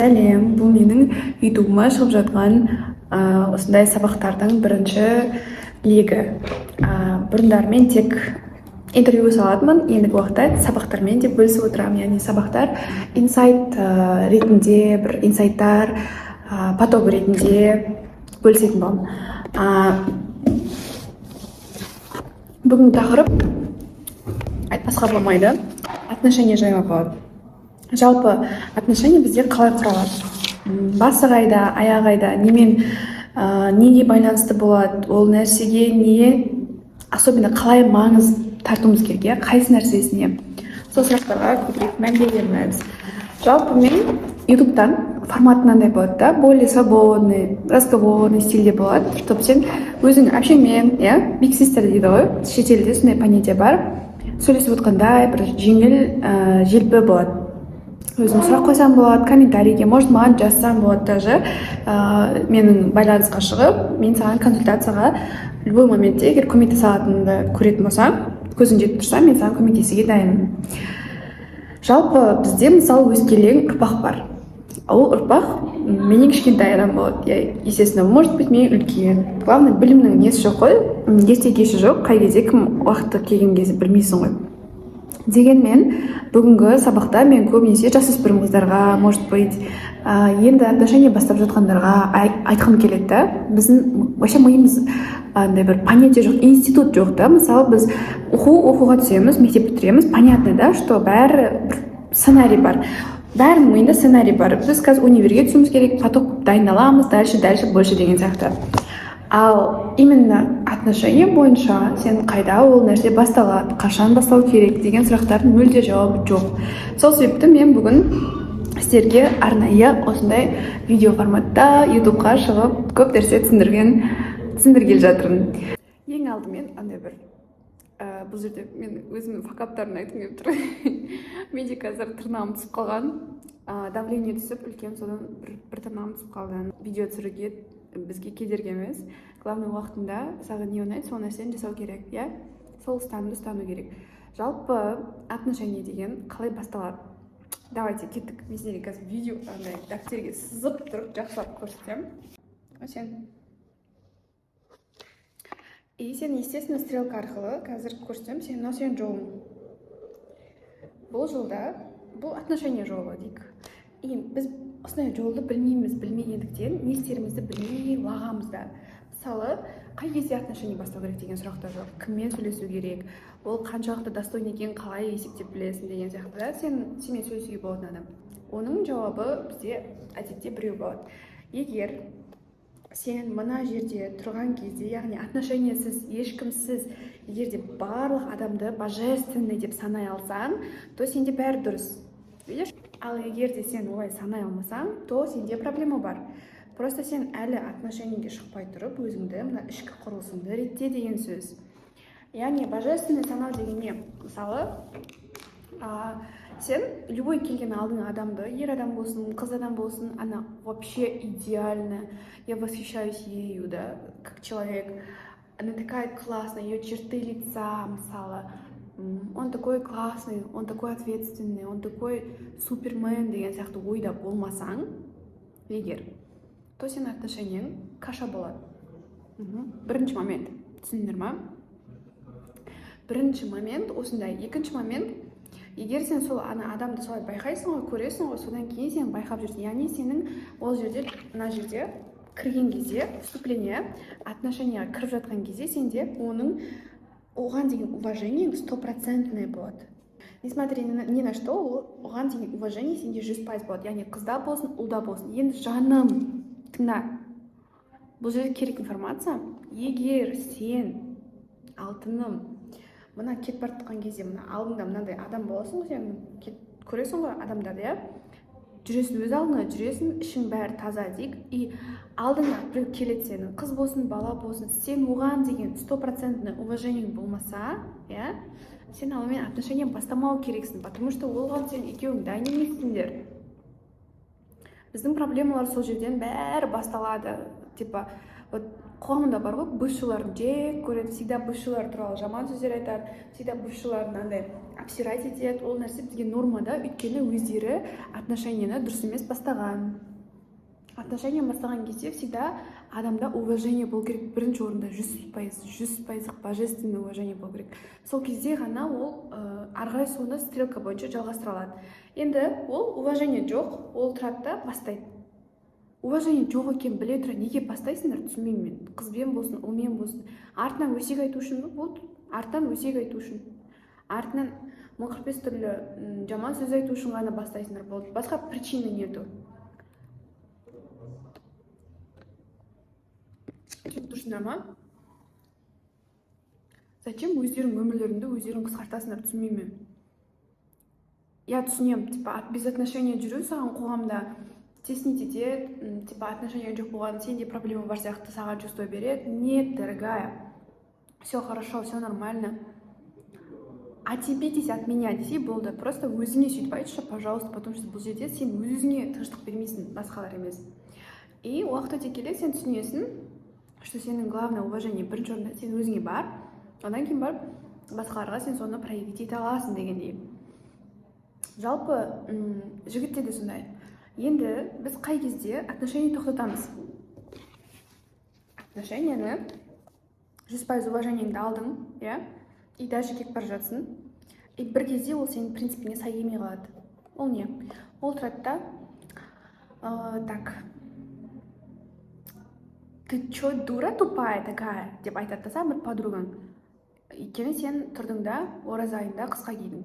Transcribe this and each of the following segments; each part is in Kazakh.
Сәлем, бұл менің ютубыма шығып жатқан осындай сабақтардың бірінші легі. Бұрындары мен тек интервью салатынмын, ендігі уақытта сабақтармен де бөлісіп отырамын. Яғни сабақтар инсайт ретінде, бір инсайттар поток ретінде бөлісетін боламын. Бүгінгі тақырып айтпасқа болмайды, отношения жайлы болады. Жалпы отношения бізде қалай құралады? Басы қайда, аяғы қайда, неге байланысты болады, ол нәрсеге неге особенно қалай маңыз тартуымыз керек, қайсы нәрсесіне? Сол сұрақтарға көбірек мән береміз. Жалпы мен ютубтан формат мынандай болады да, более свободный, разговорный стильде болады, чтобы сен өзің общениемен, big sister дейді ғой, шетелде сондай понятие бар, сөйлесіп отқандай бір жеңіл, желпі болады. Өзім сұрақ қойсам болады, комментарийге, может маған жазсам болады даже, менің байланысқа шығып, мен саған консультацияға любой моментте, егер көмектесе алатынымды көретін болсам, көзің жетіп тұрса, мен саған көмектесуге дайынмын. Жалпы бізде мысалы өскелең ұрпақ бар. Ол ұрпақ менен кішкентай адам болады. Естественно, может быть, мен үлкен. Главное, білімнің несі жоқ қой, ертегесі жоқ, қай кезде кім уақыты келген кезде білмейсің ғой. Дегенмен, бүгінгі сабақта мен көбінесе жасөспірім қыздарға, может быть, енді отношения бастап жатқандарға айтқым келеді да. Біздің вообще миымыз андай бір понятие жоқ, институт жоқ та. Мысалы біз оқуға түсеміз, мектеп бітіреміз, понятно да, что бәрі бір сценарий бар. Бәрінің миында сценарий бар. Біз қазір универге түсуіміз керек, поток дайындаламыз, дальше, больше деген сияқты. Ал именно отношения бойынша сен қайда ол нәрсе басталады, қашан басталу керек деген сұрақтардың мүлде жауабы жоқ. Сол себепті мен бүгін сіздерге арнайы осындай видео форматта ютубқа шығып көп нәрсе түсіндіргелі жатырмын. Ең алдымен андай бір бұл жерде мен өзімнің факаптарын айтқым келіп тұр. Менде қазір тырнағым түсіп қалған, давление түсіп, үлкен содан бір тырнағым түсіп қалды. Видео түсіруге бізге кедергі емес. Главный уақытында саған не ұнайды, сол нәрсені жасау керек, сол ұстанымды ұстану керек. Жалпы отношения деген қалай басталады? Давайте кеттік. Мен сіздерге қазір видео дәптерге сызып тұрып жақсылап көрсетемін. И сен, естественно, стрелка арқылы қазір көрсетемін, сен жолың. Бұл жолда, бұл отношения жолы дейік. И біз осындай жолды білмегендіктен, не істерімізді білмей лағамыз да. Мысалы, қай кезде отношения бастау керек деген сұрақтар жоқ. Кіммен сөйлесу керек, ол қаншалықты достойный екен, қалай есептеп білесің деген сияқты да. Сенімен сөйлесуге болатын адам. Оның жауабы бізде әдетте біреу болады. Егер сен мына жерде тұрған кезде, яғни отношениясыз, ешкімсіз, егерде барлық адамды божественный деп санай алсаң, то сенде бәрі дұрыс. Видишь? Ал егерде сен олай санай алмасаң, то сенде проблема бар. Просто сен әлі отношениеге шықпай тұрып, өзіңді, мына ішкі құрылысыңды ретте деген сөз. Яғни божественный санау деген не? Мысалы, сен любой келген алдың адамды, ер адам болсын, қыз адам болсын, она вообще идеально. Я восхищаюсь ею, да, как человек. Она такая классная, ее черты лица, мысалы. Он такой классный, он такой ответственный, он такой супермен деген сияқты ойда болмасаң, егер, то сен отношенияң каша болады. Бірінші момент, түсіндіңдер ма? Бірінші момент осындай. Екінші момент, егер сен сол адамды солай байқайсың ғой, көресің ғой, содан кейін сен байқап жүрсің. Яғни сенің ол жерде, мына жерде кірген кезде, вступление, отношенияға кіріп жатқан кезде сенде оған деген уважение 100% болады. Несмотря ни на что, оған деген уважение сенде 100% болады. Яғни қызда болсын, ұлда болсын. Енді жаным, тыңда. Бұл жерде керек информация. Егер сен, алтыным, мына кетіп бара жатқан кезде, мына алдыңда мынандай адам боласың, сен көресің ғой адамдарды, жүресің өз алдыңа, жүресің, ішің бәрі таза дейік. И алдыңа бір келеді сенің, қыз болсын, бала болсын, сен оған деген 100% уважение болмаса, сен алымен отношения бастамау керексің, потому что оған сен екеуің дайын емессіңдер. Біздің проблемалар сол жерден бәрі басталады. Типа, қоғамында бар ғой, бывшылардың жек көреді, всегда бывшылар туралы жаман сөздер айтады, всегда бывшылардың андай обсирать етеді, ол нәрсе бізге нормада, өйткені өздері отношенияны дұрыс емес бастаған. Отношения бастаған кезде всегда адамда уважение болу керек, бірінші орында 100% божественное уважение болу керек. Сол кезде ғана ол ары қарай соны стрелка бойынша жалғастыра алады. Енді ол уважение жоқ, ол тұрады да бастайды. Уважение жоқ екен біле тұра неге бастайсыңдар, түсінбеймін мен. Қызбен болсын, ұлмен болсын, артынан өсек айту үшін болды, артынан өсек айту үшін, артынан 45 түрлі жаман сөз айту үшін ғана бастайсыңдар, болды. Басқа причина нету. Тұрсыңдар ма? Зачем өздерің өмірлеріңді өздерің қысқартасыңдар, түсінбеймін. Я түсінем, типа без отношения жүру саған қоғамда стеснить етеді, типа отношения жоқ болған, сенде проблема бар сияқты саған чувство береді. Нет, дорогая, все хорошо, все нормально. А тебе десе от меня десе болды. Просто өзіңе сөйтіп айтшы, пожалуйста, потому что бұл жерде сен өзіңе тыныштық бермейсің, басқалар емес. И уақыт өте келе сен түсінесің, что сенің главное уважение бірінші орында сен өзіңе бар, одан кейін барып басқаларға сен соны проявить ете аласың дегендей. Жалпы жігітте де сондай. Енді біз қай кезде отношения тоқтатамыз? Отношенияны 100% уважениеңді алдың, иә? И дальше кетіп бара жатсың. И бір кезде ол сенің принципіңе сай келмей қалады. Ол не? Ол тұрады да, так, ты чё, дура тупая такая, деп айтады да бір подругаң. Өйткені сен тұрдың да ораза айында қысқа кидің.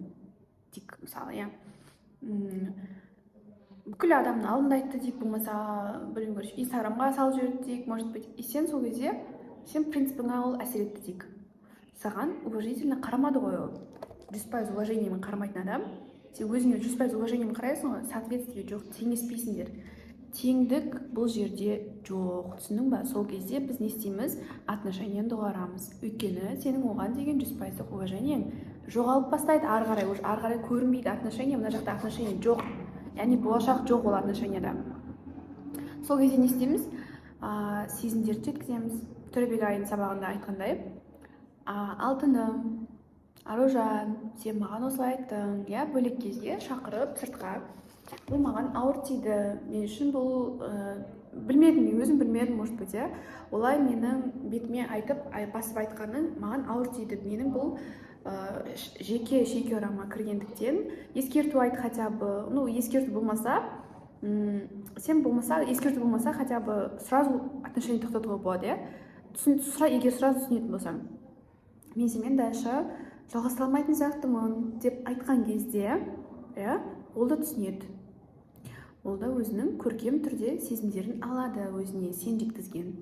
Тик, мысалы, иә. Бүкіл адамның алдында айтты дейік, болмаса, білмеймін, короче, инстаграмға салып жіберді дейік, может быть. И сен сол кезде, сен принципіңа ол әсер етті дейік. Саған уважительно қарамады ғой ол. 100% уважениемен қарамайтын адам. Сен өзіңе 100% уважениемен қарайсың ғой, соответствие жоқ, теңеспейсіңдер. Теңдік бұл жерде жоқ, түсіндің ба? Сол кезде біз не істейміз? Отношениені доғарамыз. Өйткені сенің оған деген 100% уважениең жоғалып бастайды, ары қарай көрінбейді отношения, мына жақта отношения жоқ. Яғни болашақ жоқ ол отношенияда. Сол кезде не істейміз? Сезімдерді жеткіземіз. Төребек айының сабағында айтқандай, алтыным, Аружан, сен маған осылай айттың, иә, бөлек кезде шақырып сыртқа. Бұл маған ауыр тиді, мен үшін бұл білмедім, мен өзім білмедім, может быть, иә. Олай менің бетіме айтып, басып айтқанын маған ауыр тиді. Менің бұл жеке орама кіргендіктен ескерту айт хотя бы, ну, ескерту болмаса, ескерту болмаса, хотя бы сразу отношение тоқтатуға болады, иә. Егер сразу түсінетін болсаң, мен сенімен дальше жалғастыра алмайтын сияқтымын деп айтқан кезде, иә, ол да түсінеді. Ол да өзінің көркем түрде сезімдерін алады өзіне, сен жеткізген.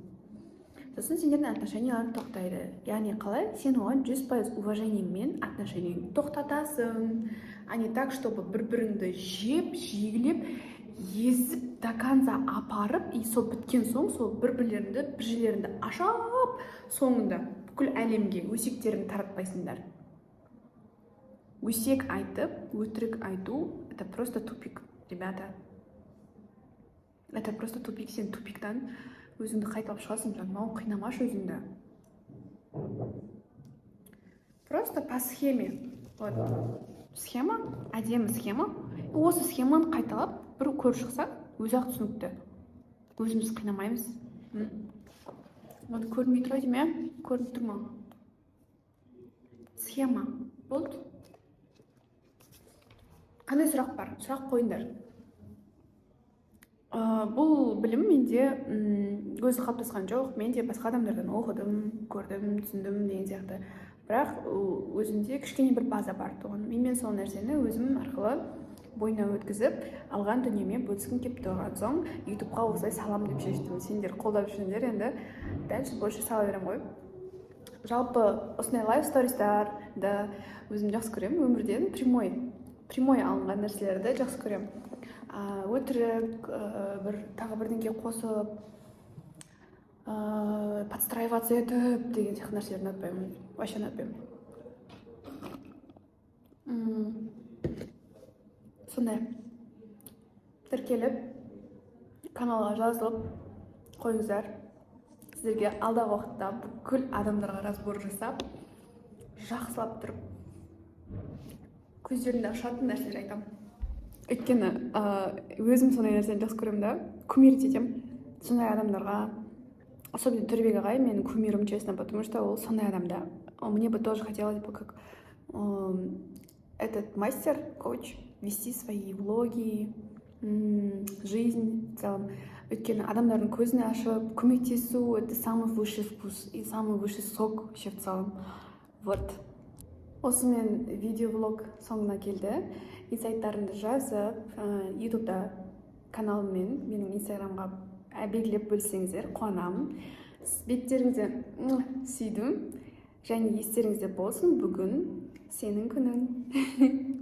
Сосын сендердің отношенияларың тоқтайды. Яғни қалай? Сен оған 100% уважениеңмен отношениеңді тоқтатасың. А не так, чтобы бір-біріңді жеп, жегілеп, езіп, до конца апарып, и сол біткен соң, сол бір-жерлеріңді ашап, соңында бүкіл әлемге өсектерін таратпайсыңдар. Өсек айтып, өтірік айту, это просто тупик, ребята. Это просто тупик, сен тупиктан өзіңді қайталап шығасың, мау қинамашы өзіңді. Просто по схеме. Вот. Схема, әдемі схема. Осы схеманы қайталап, бір көріп шықса, өзі-ақ түсінікті. Өзіміз қинамаймыз. Оны көрмей тұр дейм, иә? Көрініп тұр ма? Схема. Болды? Қандай сұрақ бар? Сұрақ қойыңдар. Бұл білім менде өзі қалыптасқан жоқ. Мен де басқа адамдардан оқыдым, көрдім, түсіндім деген сияқты. Бірақ өзімде кішкене бір база бар тұғын. Мен сол нәрсені өзім арқылы бойына өткізіп, алған дүниеме бөліскім келіп тұрған соң, ютубқа осылай салам деп шештім. Сендер қолдап жүрсеңдер, енді дальше больше сала берем ғой. Жалпы осындай лайв стористарды өзім жақсы көремін. Өмірден прямой алынған нәрселерді жақсы көремін. Өтірік, тағы бірдеңке қосып, подстраиваться етіп деген сияқты нәрселерді ұнатпаймын. Вообще ұнатпаймын. Сондай. Тіркеліп, каналға жазылып қойыңыздар. Сіздерге алдағы уақытта бүкіл адамдарға разбор жасап, жақсылап тұрып көздерінде ұшатын нәрселер айтамын. Өйткені өзім сондай нәрсені жақсы көремін да, кумир етемін сондай адамдарға. Особенно Турбек ағай менің кумирім, честно, потому что ол сондай адам, да. Мне бы тоже хотелось бы, как этот мастер, коуч, вести свои влоги, жизнь в целом. Өйткені адамдардың көзін ашып, көмектесу — это самый высший вкус и самый высший сок вообще в целом. Вот. Осымен видеовлог соңына келді. Инсайттарымды жазып, ютубта каналыммен менің инстаграмға белгілеп бөлсеңіздер қуанамын. Беттеріңізді сүйдім. Және естеріңізде болсын, бүгін сенің күнің.